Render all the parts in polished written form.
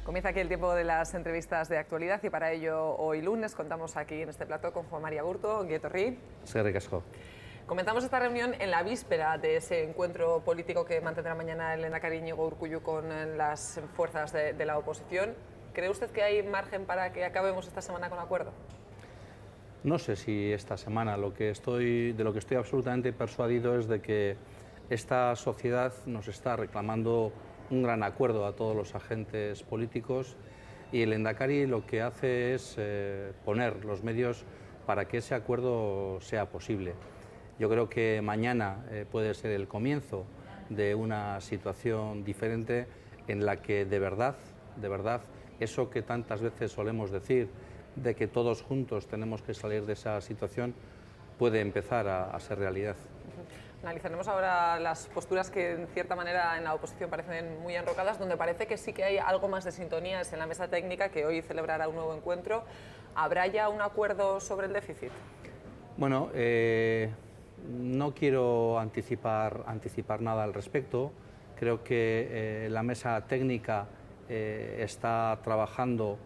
Comienza aquí el tiempo de las entrevistas de actualidad y para ello hoy lunes contamos aquí en este plató con Juan María Burto, Ongi etorri. Eskerrik asko. Comenzamos esta reunión en la víspera de ese encuentro político que mantendrá mañana el lehendakari Iñigo Urkullu con las fuerzas de la oposición. ¿Cree usted que hay margen para que acabemos esta semana con acuerdo? No sé si esta semana, de lo que estoy absolutamente persuadido es de que esta sociedad nos está reclamando un gran acuerdo a todos los agentes políticos y el lehendakari lo que hace es poner los medios para que ese acuerdo sea posible. Yo creo que mañana puede ser el comienzo de una situación diferente en la que de verdad, eso que tantas veces solemos decir, de que todos juntos tenemos que salir de esa situación, puede empezar a ser realidad. Analizaremos ahora las posturas que en cierta manera en la oposición parecen muy enrocadas, donde parece que sí que hay algo más de sintonías en la mesa técnica que hoy celebrará un nuevo encuentro. ¿Habrá ya un acuerdo sobre el déficit? Bueno, no quiero anticipar nada al respecto. Creo que la mesa técnica está trabajando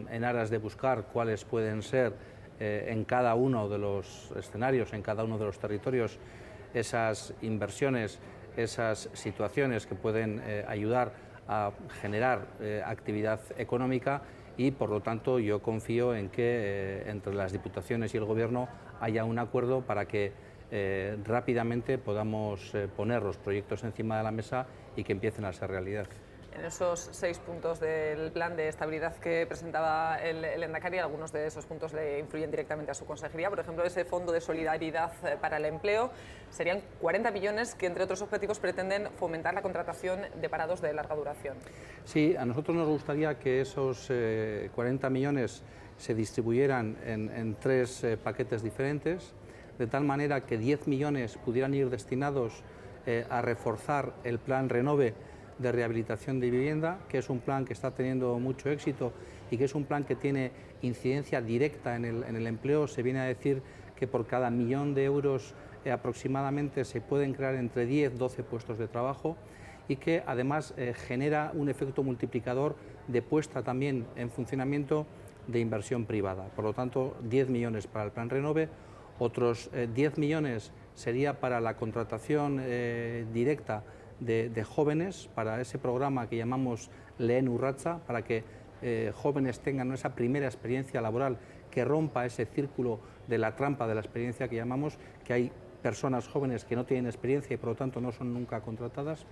en aras de buscar cuáles pueden ser en cada uno de los escenarios, en cada uno de los territorios, esas inversiones, esas situaciones que pueden ayudar a generar actividad económica y, por lo tanto, yo confío en que entre las diputaciones y el Gobierno haya un acuerdo para que rápidamente podamos poner los proyectos encima de la mesa y que empiecen a ser realidad. En esos 6 puntos del plan de estabilidad que presentaba el lehendakari, algunos de esos puntos le influyen directamente a su consejería. Por ejemplo, ese fondo de solidaridad para el empleo serían 40 millones que, entre otros objetivos, pretenden fomentar la contratación de parados de larga duración. Sí, a nosotros nos gustaría que esos 40 millones se distribuyeran en 3 paquetes diferentes, de tal manera que 10 millones pudieran ir destinados a reforzar el plan Renove de rehabilitación de vivienda, que es un plan que está teniendo mucho éxito y que es un plan que tiene incidencia directa en el empleo. Se viene a decir que por cada millón de euros aproximadamente se pueden crear entre 10 y 12 puestos de trabajo y que además genera un efecto multiplicador de puesta también en funcionamiento de inversión privada. Por lo tanto, 10 millones para el plan Renove, otros 10 millones sería para la contratación directa de jóvenes, para ese programa que llamamos Lehen Urratsa, para que jóvenes tengan esa primera experiencia laboral que rompa ese círculo de la trampa de la experiencia que llamamos, que hay personas jóvenes que no tienen experiencia y por lo tanto no son nunca contratadas,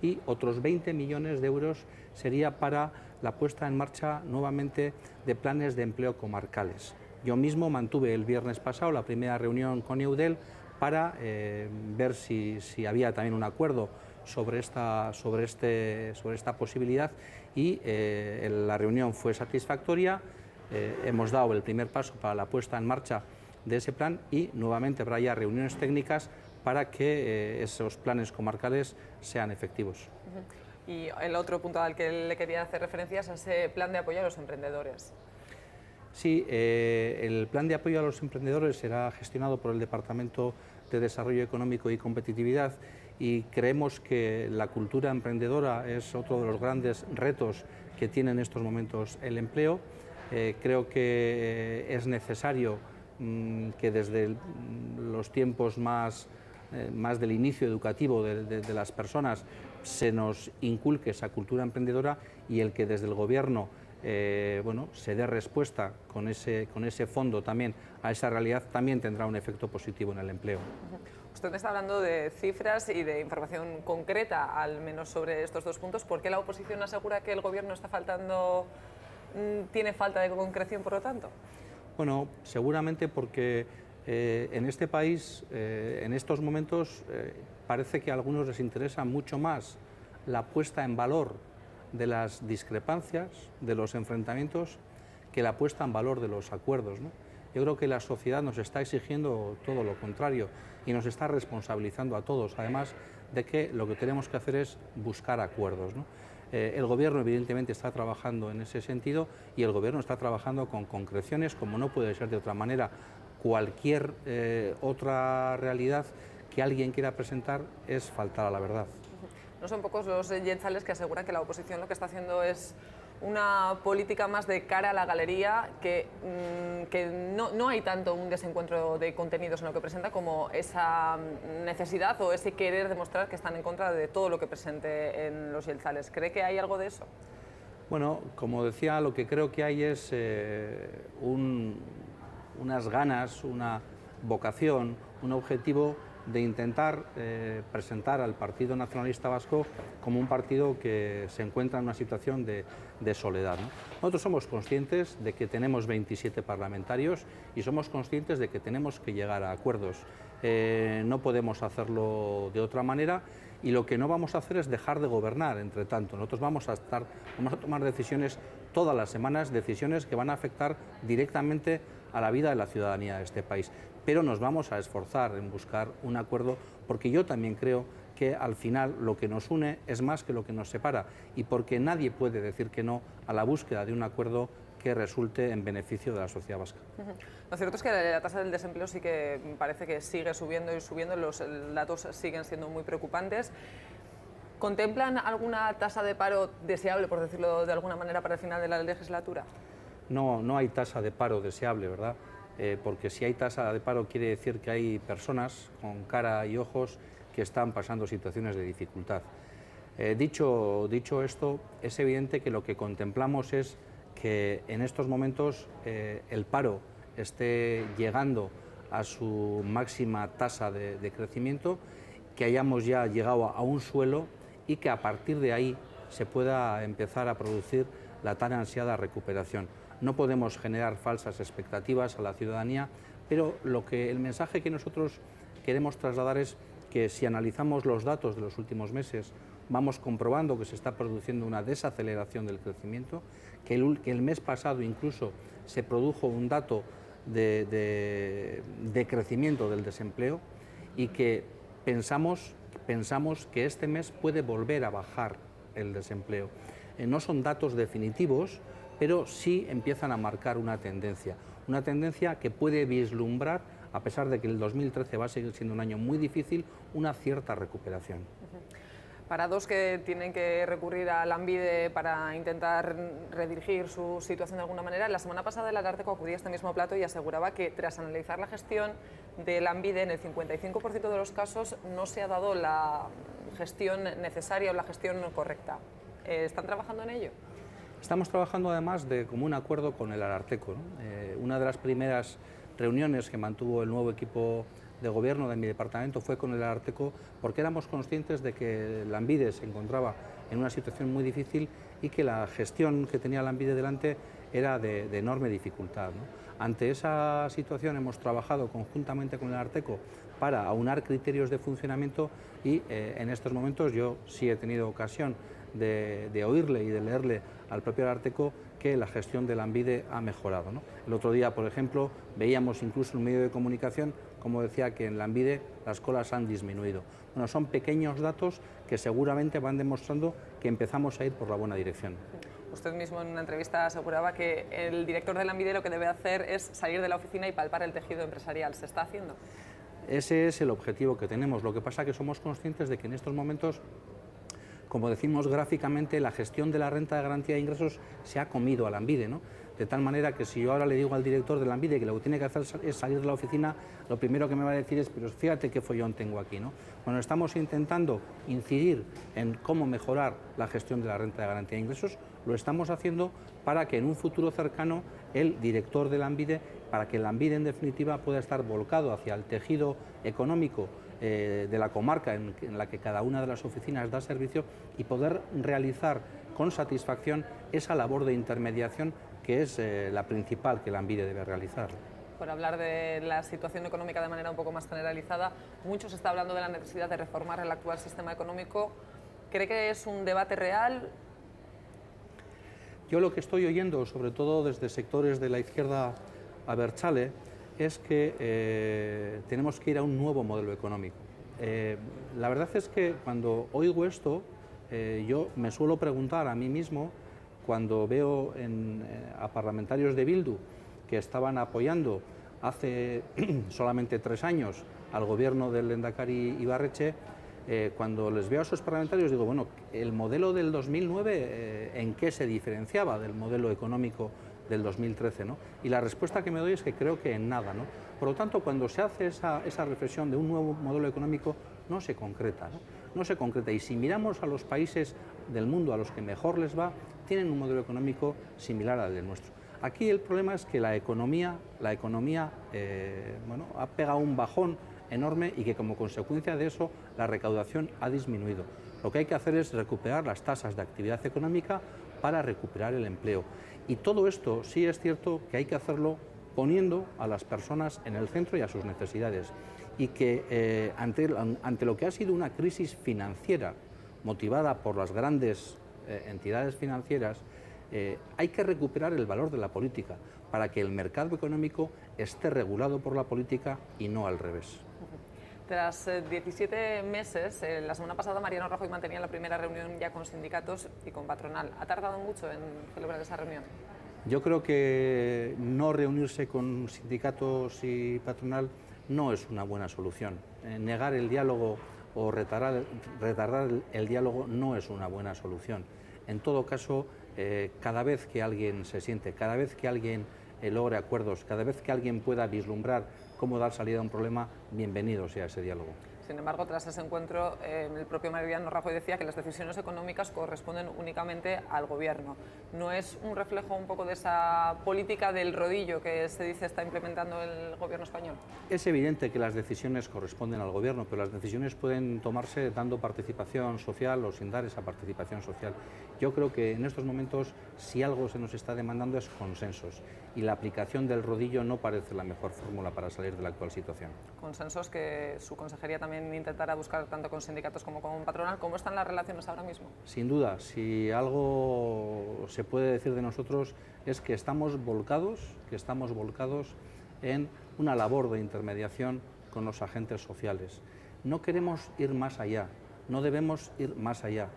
y otros 20 millones de euros sería para la puesta en marcha nuevamente de planes de empleo comarcales. Yo mismo mantuve el viernes pasado la primera reunión con Eudel para ver si había también un acuerdo sobre esta posibilidad y la reunión fue satisfactoria. Hemos dado el primer paso para la puesta en marcha de ese plan y nuevamente habrá ya reuniones técnicas para que esos planes comarcales sean efectivos. Y el otro punto al que le quería hacer referencia es a ese plan de apoyo a los emprendedores. Sí, el plan de apoyo a los emprendedores será gestionado por el Departamento de Desarrollo Económico y Competitividad y creemos que la cultura emprendedora es otro de los grandes retos que tiene en estos momentos el empleo. Creo que es necesario que desde los tiempos más del inicio educativo de las personas se nos inculque esa cultura emprendedora y el que desde el Gobierno se dé respuesta con ese fondo también a esa realidad también tendrá un efecto positivo en el empleo. Usted me está hablando de cifras y de información concreta, al menos sobre estos 2 puntos. ¿Por qué la oposición asegura que el Gobierno tiene falta de concreción, por lo tanto? Bueno, seguramente porque en este país, en estos momentos, parece que a algunos les interesa mucho más la puesta en valor de las discrepancias, de los enfrentamientos, que la puesta en valor de los acuerdos, ¿no? Yo creo que la sociedad nos está exigiendo todo lo contrario y nos está responsabilizando a todos, además de que lo que tenemos que hacer es buscar acuerdos, ¿no? El Gobierno evidentemente está trabajando en ese sentido y el Gobierno está trabajando con concreciones, como no puede ser de otra manera. Cualquier otra realidad que alguien quiera presentar es faltar a la verdad. No son pocos los yetzales que aseguran que la oposición lo que está haciendo es una política más de cara a la galería, que no hay tanto un desencuentro de contenidos en lo que presenta como esa necesidad o ese querer demostrar que están en contra de todo lo que presente en los Yelzales. ¿Cree que hay algo de eso? Bueno, como decía, lo que creo que hay es unas ganas, una vocación, un objetivo de intentar presentar al Partido Nacionalista Vasco como un partido que se encuentra en una situación de soledad, ¿no? Nosotros somos conscientes de que tenemos 27 parlamentarios y somos conscientes de que tenemos que llegar a acuerdos. No podemos hacerlo de otra manera y lo que no vamos a hacer es dejar de gobernar, entre tanto. Nosotros vamos a tomar decisiones todas las semanas, decisiones que van a afectar directamente a la vida de la ciudadanía de este país. Pero nos vamos a esforzar en buscar un acuerdo, porque yo también creo que al final lo que nos une es más que lo que nos separa, y porque nadie puede decir que no a la búsqueda de un acuerdo que resulte en beneficio de la sociedad vasca. Lo cierto es que la tasa del desempleo sí que parece que sigue subiendo y subiendo, los datos siguen siendo muy preocupantes. ¿Contemplan alguna tasa de paro deseable, por decirlo de alguna manera, para el final de la legislatura? No hay tasa de paro deseable, ¿verdad? Porque si hay tasa de paro quiere decir que hay personas con cara y ojos que están pasando situaciones de dificultad. Dicho esto, es evidente que lo que contemplamos es que en estos momentos el paro esté llegando a su máxima tasa de crecimiento, que hayamos ya llegado a un suelo y que a partir de ahí se pueda empezar a producir la tan ansiada recuperación. No podemos generar falsas expectativas a la ciudadanía, pero el mensaje que nosotros queremos trasladar es que si analizamos los datos de los últimos meses, vamos comprobando que se está produciendo una desaceleración del crecimiento, que el mes pasado incluso se produjo un dato de crecimiento del desempleo y que pensamos que este mes puede volver a bajar el desempleo. No son datos definitivos, pero sí empiezan a marcar una tendencia que puede vislumbrar, a pesar de que el 2013 va a seguir siendo un año muy difícil, una cierta recuperación. Parados que tienen que recurrir a Lanbide para intentar redirigir su situación de alguna manera, la semana pasada el Ararteko acudía a este mismo plato y aseguraba que tras analizar la gestión de Lanbide, en el 55% de los casos no se ha dado la gestión necesaria o la gestión correcta. ¿Están trabajando en ello? Estamos trabajando además de común acuerdo con el Ararteko, ¿no? Una de las primeras reuniones que mantuvo el nuevo equipo de gobierno de mi departamento fue con el Ararteko, porque éramos conscientes de que Lanbide se encontraba en una situación muy difícil y que la gestión que tenía Lanbide delante era de enorme dificultad, ¿no? Ante esa situación hemos trabajado conjuntamente con el Ararteko para aunar criterios de funcionamiento y en estos momentos yo sí he tenido ocasión de oírle y de leerle al propio Ararteko que la gestión de Lanbide ha mejorado, ¿no? El otro día, por ejemplo, veíamos incluso en un medio de comunicación como decía que en Lanbide las colas han disminuido. Bueno, son pequeños datos que seguramente van demostrando que empezamos a ir por la buena dirección. Usted mismo en una entrevista aseguraba que el director de Lanbide lo que debe hacer es salir de la oficina y palpar el tejido empresarial. ¿Se está haciendo? Ese es el objetivo que tenemos. Lo que pasa es que somos conscientes de que en estos momentos, como decimos gráficamente, la gestión de la renta de garantía de ingresos se ha comido a Lanbide, ¿no? De tal manera que si yo ahora le digo al director de Lanbide que lo que tiene que hacer es salir de la oficina, lo primero que me va a decir es, pero fíjate qué follón tengo aquí, ¿no? Bueno, estamos intentando incidir en cómo mejorar la gestión de la renta de garantía de ingresos, lo estamos haciendo para que en un futuro cercano el director de Lanbide, para que Lanbide en definitiva pueda estar volcado hacia el tejido económico de la comarca en la que cada una de las oficinas da servicio y poder realizar con satisfacción esa labor de intermediación que es la principal que Lanbide debe realizar. Por hablar de la situación económica de manera un poco más generalizada, mucho se está hablando de la necesidad de reformar el actual sistema económico. ¿Cree que es un debate real? Yo lo que estoy oyendo, sobre todo desde sectores de la izquierda abertzale, es que tenemos que ir a un nuevo modelo económico. La verdad es que cuando oigo esto, yo me suelo preguntar a mí mismo, cuando veo a parlamentarios de Bildu que estaban apoyando hace solamente 3 años al gobierno del lehendakari Ibarretxe, Cuando les veo a esos parlamentarios digo, bueno, el modelo del 2009, ¿en qué se diferenciaba del modelo económico del 2013? ¿no? Y la respuesta que me doy es que creo que en nada. ¿no? Por lo tanto, cuando se hace esa reflexión de un nuevo modelo económico, no se concreta. No se concreta. Y si miramos a los países del mundo a los que mejor les va, tienen un modelo económico similar al del nuestro. Aquí el problema es que la economía bueno, ha pegado un bajón enorme y que como consecuencia de eso la recaudación ha disminuido. Lo que hay que hacer es recuperar las tasas de actividad económica para recuperar el empleo. Y todo esto sí es cierto que hay que hacerlo poniendo a las personas en el centro y a sus necesidades. Y que ante lo que ha sido una crisis financiera motivada por las grandes entidades financieras, hay que recuperar el valor de la política para que el mercado económico esté regulado por la política y no al revés. Tras 17 meses, la semana pasada Mariano Rajoy mantenía la primera reunión ya con sindicatos y con patronal. ¿Ha tardado mucho en celebrar esa reunión? Yo creo que no reunirse con sindicatos y patronal no es una buena solución. Negar el diálogo o retardar el diálogo no es una buena solución. En todo caso, cada vez que alguien se siente, cada vez que alguien logre acuerdos, cada vez que alguien pueda vislumbrar cómo dar salida a un problema, bienvenido sea ese diálogo. Sin embargo, tras ese encuentro, el propio Mariano Rajoy decía que las decisiones económicas corresponden únicamente al Gobierno. ¿No es un reflejo un poco de esa política del rodillo que se dice está implementando el Gobierno español? Es evidente que las decisiones corresponden al Gobierno, pero las decisiones pueden tomarse dando participación social o sin dar esa participación social. Yo creo que en estos momentos, si algo se nos está demandando es consensos, y la aplicación del rodillo no parece la mejor fórmula para salir de la actual situación. Consensos que su consejería también intentará buscar tanto con sindicatos como con patronal. ¿Cómo están las relaciones ahora mismo? Sin duda, si algo se puede decir de nosotros es que estamos volcados en una labor de intermediación con los agentes sociales. No queremos ir más allá, no debemos ir más allá.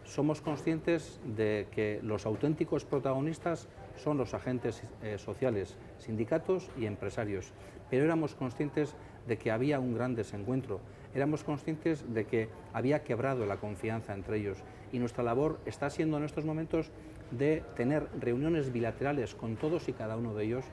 Somos conscientes de que los auténticos protagonistas son los agentes sociales, sindicatos y empresarios, pero éramos conscientes de que había un gran desencuentro, éramos conscientes de que había quebrado la confianza entre ellos, y nuestra labor está siendo en estos momentos de tener reuniones bilaterales con todos y cada uno de ellos,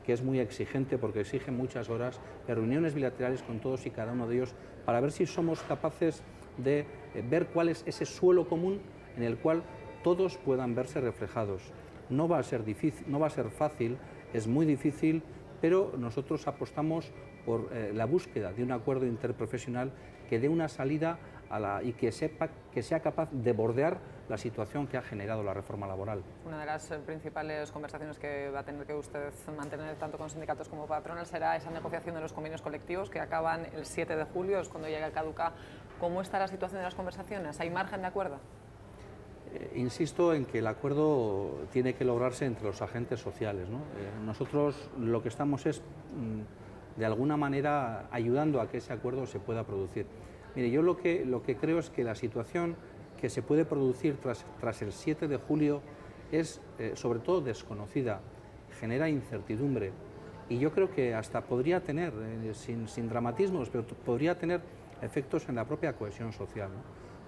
que es muy exigente porque exige muchas horas, de reuniones bilaterales con todos y cada uno de ellos para ver si somos capaces de ver cuál es ese suelo común en el cual todos puedan verse reflejados. No va a ser difícil, no va a ser fácil, es muy difícil, pero nosotros apostamos por la búsqueda de un acuerdo interprofesional que dé una salida y que sea capaz de bordear la situación que ha generado la reforma laboral. Una de las principales conversaciones que va a tener que usted mantener tanto con sindicatos como patronal será esa negociación de los convenios colectivos que acaban el 7 de julio, es cuando llega el caduca. ¿Cómo está la situación de las conversaciones? ¿Hay margen de acuerdo? Insisto en que el acuerdo tiene que lograrse entre los agentes sociales, ¿no? Nosotros lo que estamos es, de alguna manera, ayudando a que ese acuerdo se pueda producir. Mire, yo lo que creo es que la situación que se puede producir tras el 7 de julio es, sobre todo, desconocida, genera incertidumbre, y yo creo que hasta podría tener, sin dramatismos, pero podría tener efectos en la propia cohesión social, ¿no?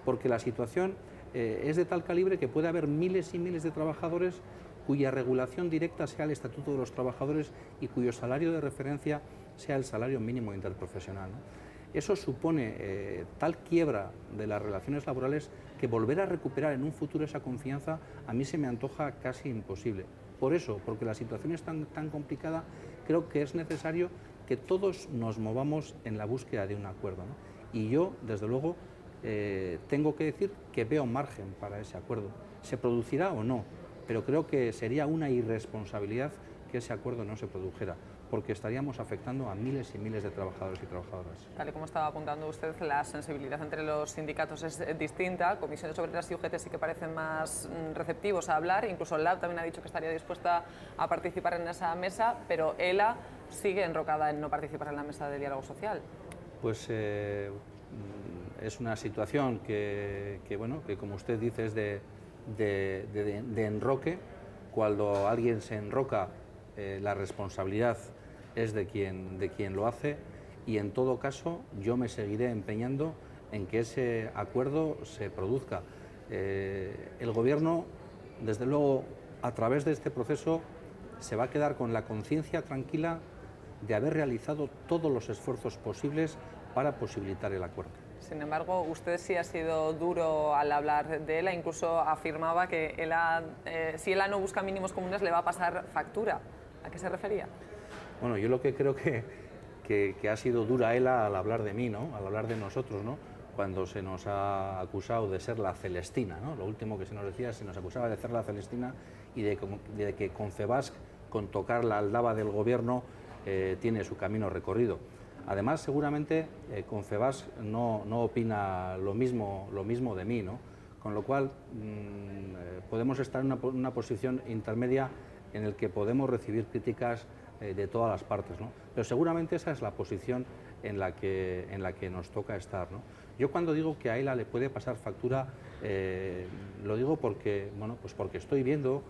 Porque la situación es de tal calibre que puede haber miles y miles de trabajadores cuya regulación directa sea el Estatuto de los Trabajadores y cuyo salario de referencia sea el salario mínimo interprofesional, ¿no? Eso supone tal quiebra de las relaciones laborales que volver a recuperar en un futuro esa confianza a mí se me antoja casi imposible. Por eso, porque la situación es tan complicada, creo que es necesario que todos nos movamos en la búsqueda de un acuerdo, ¿no? Y yo, desde luego, tengo que decir que veo margen para ese acuerdo. ¿Se producirá o no? Pero creo que sería una irresponsabilidad que ese acuerdo no se produjera, porque estaríamos afectando a miles y miles de trabajadores y trabajadoras. Tal y como estaba apuntando usted, la sensibilidad entre los sindicatos es distinta. Comisiones Obreras y UGT sí que parecen más receptivos a hablar, incluso LAB también ha dicho que estaría dispuesta a participar en esa mesa, pero ELA sigue enrocada en no participar en la mesa de diálogo social. Pues es una situación que como usted dice es de enroque. Cuando alguien se enroca, la responsabilidad es de quien lo hace, y en todo caso yo me seguiré empeñando en que ese acuerdo se produzca. El Gobierno, desde luego, a través de este proceso, se va a quedar con la conciencia tranquila de haber realizado todos los esfuerzos posibles para posibilitar el acuerdo. Sin embargo, usted sí ha sido duro al hablar de ELA, incluso afirmaba que si ELA no busca mínimos comunes le va a pasar factura. ¿A qué se refería? Bueno, yo lo que creo que ha sido dura ELA al hablar de mí, ¿no? Al hablar de nosotros, ¿no? Cuando se nos ha acusado de ser la Celestina, ¿no? Lo último que se nos decía, se nos acusaba de ser la Celestina y de que Confebask, con tocar la aldaba del Gobierno, tiene su camino recorrido. Además, seguramente Confebask no opina lo mismo de mí, ¿no? Con lo cual podemos estar en una posición intermedia en el que podemos recibir críticas de todas las partes, ¿no? Pero seguramente esa es la posición en la que nos toca estar, ¿no? Yo cuando digo que a ELA le puede pasar factura, lo digo porque, bueno, pues porque estoy viendo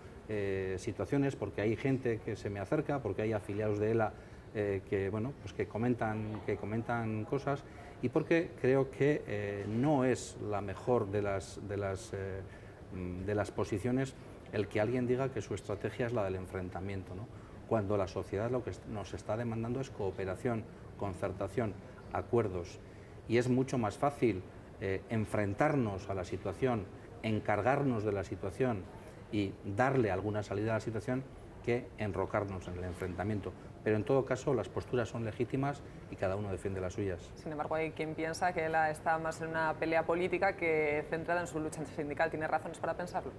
situaciones, porque hay gente que se me acerca, porque hay afiliados de ELA que, bueno, pues que comentan cosas, y porque creo que no es la mejor de las posiciones el que alguien diga que su estrategia es la del enfrentamiento, ¿no? Cuando la sociedad lo que nos está demandando es cooperación, concertación, acuerdos, y es mucho más fácil enfrentarnos a la situación, encargarnos de la situación y darle alguna salida a la situación que enrocarnos en el enfrentamiento. Pero en todo caso las posturas son legítimas y cada uno defiende las suyas. Sin embargo, hay quien piensa que ELA está más en una pelea política que centrada en su lucha sindical. ¿Tiene razones para pensarlo?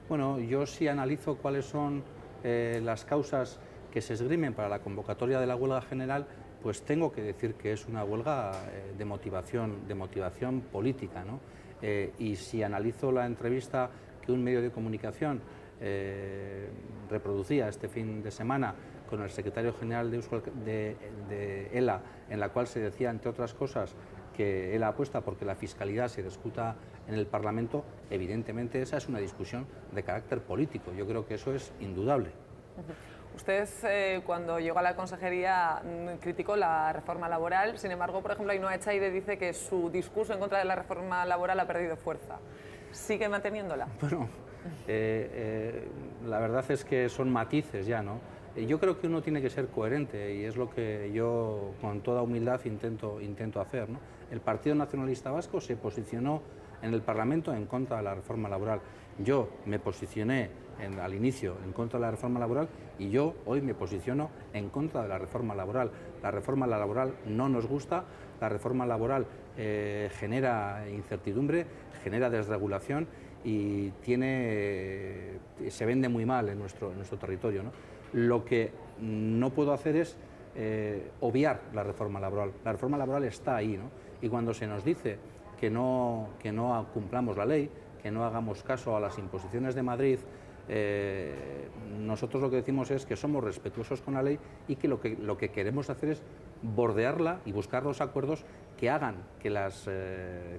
Bueno, yo sí analizo cuáles son las causas que se esgrimen para la convocatoria de la huelga general, pues tengo que decir que es una huelga de motivación política, ¿no? Y si analizo la entrevista que un medio de comunicación reproducía este fin de semana con el secretario general de ELA, en la cual se decía, entre otras cosas, que ELA apuesta porque la fiscalidad se discuta en el Parlamento, evidentemente esa es una discusión de carácter político. Yo creo que eso es indudable. Usted, cuando llegó a la consejería, criticó la reforma laboral. Sin embargo, por ejemplo, Ainhoa Echaide dice que su discurso en contra de la reforma laboral ha perdido fuerza. ¿Sigue manteniéndola? Bueno, la verdad es que son matices ya, ¿no? Yo creo que uno tiene que ser coherente y es lo que yo, con toda humildad, intento hacer, ¿no? El Partido Nacionalista Vasco se posicionó en el Parlamento en contra de la reforma laboral. Yo me posicioné al inicio en contra de la reforma laboral y yo hoy me posiciono en contra de la reforma laboral. La reforma laboral no nos gusta, la reforma laboral genera incertidumbre, genera desregulación y se vende muy mal en nuestro territorio, ¿no? Lo que no puedo hacer es obviar la reforma laboral. La reforma laboral está ahí, ¿no? Y cuando se nos dice que no cumplamos la ley, que no hagamos caso a las imposiciones de Madrid, nosotros lo que decimos es que somos respetuosos con la ley y que lo que queremos hacer es bordearla y buscar los acuerdos que hagan que las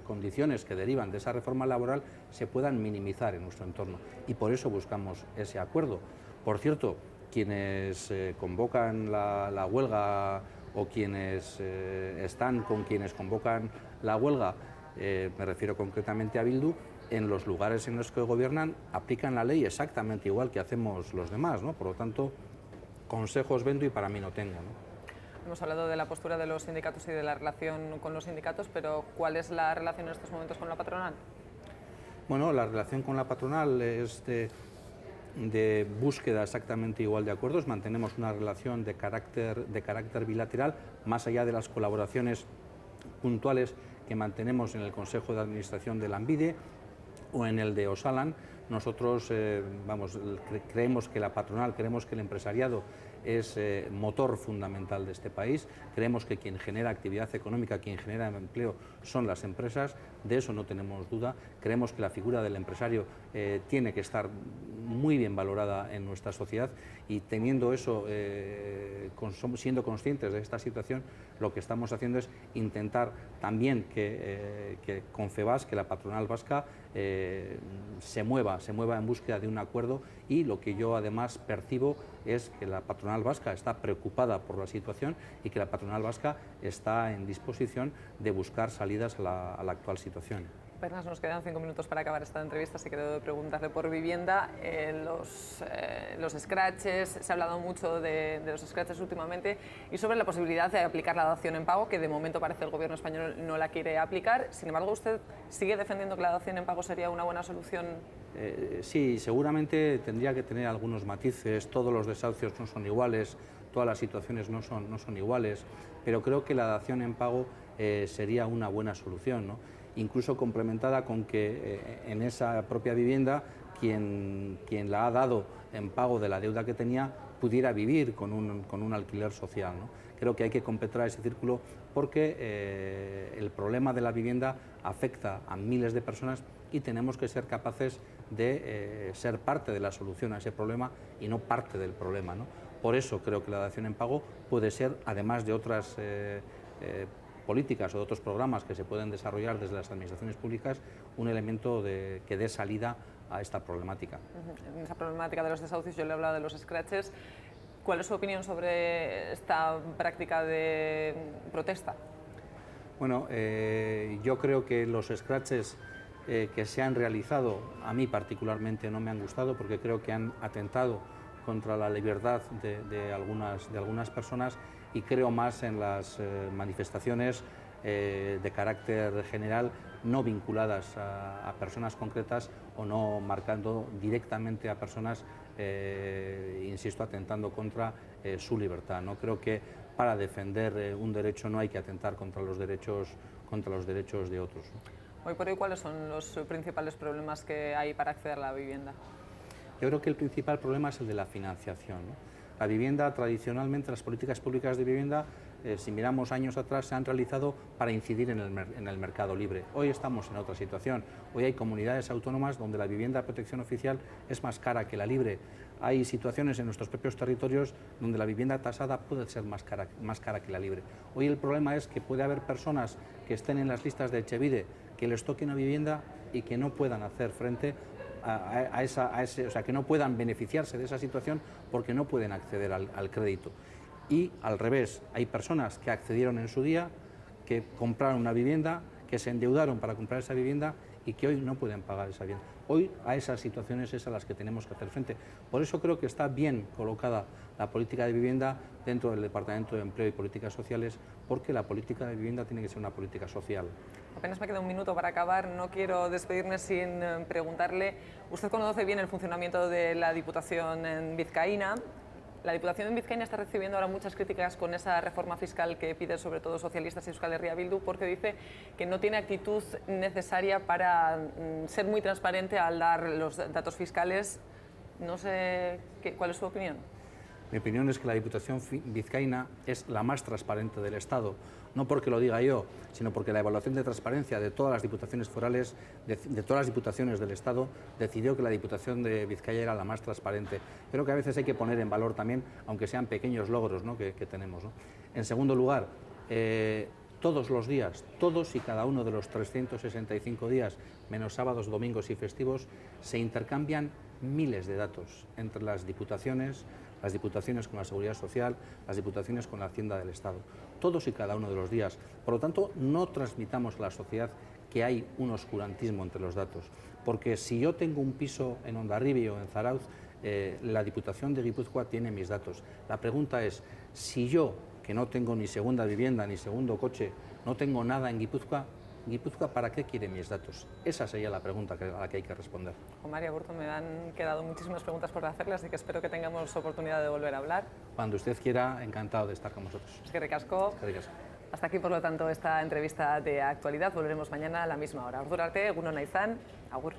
condiciones que derivan de esa reforma laboral se puedan minimizar en nuestro entorno. Y por eso buscamos ese acuerdo. Por cierto, quienes convocan la huelga o quienes están con quienes convocan la huelga, me refiero concretamente a Bildu, en los lugares en los que gobiernan aplican la ley exactamente igual que hacemos los demás, ¿no? Por lo tanto, consejos vendo y para mí no tengo, ¿no? Hemos hablado de la postura de los sindicatos y de la relación con los sindicatos, pero ¿cuál es la relación en estos momentos con la patronal? Bueno, la relación con la patronal es de búsqueda exactamente igual de acuerdos. Mantenemos una relación de carácter bilateral, más allá de las colaboraciones puntuales que mantenemos en el Consejo de Administración de Lanbide o en el de Osalan. Nosotros creemos que la patronal, creemos que el empresariado es motor fundamental de este país, creemos que quien genera actividad económica, quien genera empleo son las empresas, de eso no tenemos duda, creemos que la figura del empresario tiene que estar muy bien valorada en nuestra sociedad, y teniendo eso, siendo conscientes de esta situación, lo que estamos haciendo es intentar también que Confebask, que la patronal vasca, se mueva en búsqueda de un acuerdo, y lo que yo además percibo es que la patronal vasca está preocupada por la situación y que la patronal vasca está en disposición de buscar salidas a la actual situación. Apenas nos quedan 5 minutos para acabar esta entrevista, así que debo preguntarle por vivienda. Los scratches, se ha hablado mucho de los scratches últimamente, y sobre la posibilidad de aplicar la dación en pago, que de momento parece el gobierno español no la quiere aplicar. Sin embargo, ¿usted sigue defendiendo que la dación en pago sería una buena solución? Sí, seguramente tendría que tener algunos matices. Todos los desahucios no son iguales, todas las situaciones no son iguales, pero creo que la dación en pago sería una buena solución, ¿no? Incluso complementada con que en esa propia vivienda quien la ha dado en pago de la deuda que tenía pudiera vivir con un alquiler social, ¿no? Creo que hay que completar ese círculo, porque el problema de la vivienda afecta a miles de personas y tenemos que ser capaces de ser parte de la solución a ese problema y no parte del problema, ¿no? Por eso creo que la dación en pago puede ser, además de otras políticas o de otros programas que se pueden desarrollar desde las administraciones públicas, un elemento que dé salida a esta problemática. En esa problemática de los desahucios, yo le he hablado de los scratches. ¿Cuál es su opinión sobre esta práctica de protesta? Bueno, yo creo que los scratches que se han realizado, a mí particularmente no me han gustado, porque creo que han atentado contra la libertad de algunas personas, y creo más en las manifestaciones de carácter general, no vinculadas a personas concretas o no marcando directamente a personas, insisto, atentando contra su libertad, ¿no? Creo que para defender un derecho no hay que atentar contra los derechos de otros, ¿no? Hoy por hoy, ¿cuáles son los principales problemas que hay para acceder a la vivienda? Yo creo que el principal problema es el de la financiación, ¿no? La vivienda, tradicionalmente, las políticas públicas de vivienda, si miramos años atrás, se han realizado para incidir en el mercado libre. Hoy estamos en otra situación. Hoy hay comunidades autónomas donde la vivienda de protección oficial es más cara que la libre. Hay situaciones en nuestros propios territorios donde la vivienda tasada puede ser más cara que la libre. Hoy el problema es que puede haber personas que estén en las listas de Etxebide, que les toque una vivienda y que no puedan hacer frente o sea, que no puedan beneficiarse de esa situación porque no pueden acceder al crédito. Y al revés, hay personas que accedieron en su día, que compraron una vivienda, que se endeudaron para comprar esa vivienda y que hoy no pueden pagar esa vivienda. Hoy a esas situaciones es a las que tenemos que hacer frente. Por eso creo que está bien colocada la política de vivienda dentro del Departamento de Empleo y Políticas Sociales, porque la política de vivienda tiene que ser una política social. Apenas me queda un minuto para acabar. No quiero despedirme sin preguntarle, usted conoce bien el funcionamiento de la Diputación en Vizcaína. La Diputación en Vizcaína está recibiendo ahora muchas críticas con esa reforma fiscal que piden sobre todo socialistas y Euskal Herria Bildu, porque dice que no tiene actitud necesaria para ser muy transparente al dar los datos fiscales. No sé cuál es su opinión. Mi opinión es que la Diputación vizcaína es la más transparente del Estado, no porque lo diga yo, sino porque la evaluación de transparencia de todas las diputaciones forales, de todas las diputaciones del Estado, decidió que la Diputación de Vizcaya era la más transparente. Creo que a veces hay que poner en valor también, aunque sean pequeños logros, ¿no?, que tenemos, ¿no? En segundo lugar, todos los días, todos y cada uno de los 365 días, menos sábados, domingos y festivos, se intercambian miles de datos entre las diputaciones con la Seguridad Social, las diputaciones con la Hacienda del Estado, todos y cada uno de los días. Por lo tanto, no transmitamos a la sociedad que hay un oscurantismo entre los datos, porque si yo tengo un piso en Hondarribia o en Zarautz, la Diputación de Guipúzcoa tiene mis datos. La pregunta es, si yo, que no tengo ni segunda vivienda ni segundo coche, no tengo nada en Guipúzcoa, ¿para qué quiere mis datos? Esa sería la pregunta a la que hay que responder. Juan Mari Aburto, me han quedado muchísimas preguntas por hacerle, así que espero que tengamos oportunidad de volver a hablar. Cuando usted quiera, encantado de estar con vosotros. Eskerrik asko. Hasta aquí, por lo tanto, esta entrevista de actualidad. Volveremos mañana a la misma hora. Ordura arte, egun ona izan. Agur.